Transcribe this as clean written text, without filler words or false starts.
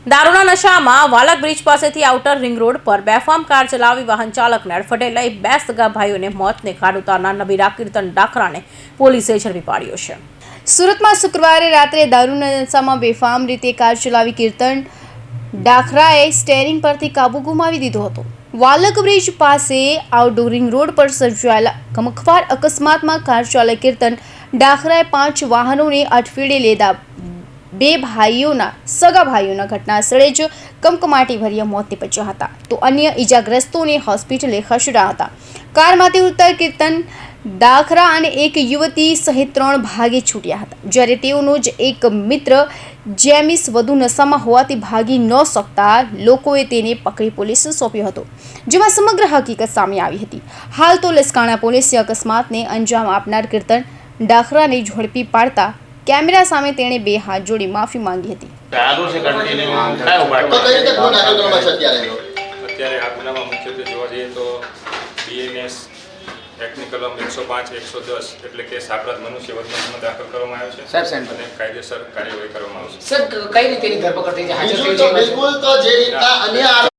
દારૂના નશામાં વાલક બ્રિજ પાસેથી આઉટર રિંગ રોડ પર બેફામ કાર ચલાવી વાહન ચાલકને અડફટે લઈ બે સગા ભાઈઓને મોતને ઘાટ ઉતારનાર નબીરા કીર્તન ડાખરાને પોલીસે ઝડપી પાડ્યો છે। સુરતમાં શુક્રવારે રાત્રે દારૂના નશામાં બેફામ રીતે કાર ચલાવી કીર્તન ડાખરાએ સ્ટેરિંગ પરથી કાબુ ગુમાવી દીધો હતો। વાલક બ્રિજ પાસે આઉટડોર રિંગ રોડ પર સર્જાયેલા ગમખ્વાર અકસ્માતમાં કાર ચાલક કીર્તન ડાખરાએ 5 વાહનોને અડફેટે લેતા બે સગા ભાઈઓના ઘટના સ્થળે જ કમકમાટીભર્યા મોત નીપજ્યા હતા, તો અન્ય ઈજાગ્રસ્તોને હોસ્પિટલે ખસેડાયા હતા। કારમાંથી ઉતર કીર્તન ડાખરા અને એક યુવતી સહિત 3 ભાગે છૂટ્યા હતા, જ્યારે તેઓનો જ એક મિત્ર જેમિસ વધુ નશામાં હોવાથી ભાગી ન શકતા લોકોએ તેને પકડી પોલીસને સોંપ્યો હતો, જેમાં સમગ્ર હકીકત સામે આવી હતી। હાલ તો લસકાણા પોલીસે અકસ્માતને અંજામ આપનાર કીર્તન ડાખરાને ઝડપી પાડતા કેમેરા સામે તેણે 2 હાથ જોડી માફી માંગી હતી। અત્યારે આ ગુનામાં મુખ્યત્વે જોવા જઈએ તો બીએનએસ એક્ટની કલમ 105 110 એટલે કે સાપરાધ મનુષ્ય વધનો દાખલ કરવામાં આવ્યો છે સાહેબ અને કાયદેસર કાર્યવાહી કરવામાં આવશે। સર કઈ રીતે ધરપકડ થઈ છે? હાજર થઈ છે? બિલકુલ, તો જે રીતના અન્ય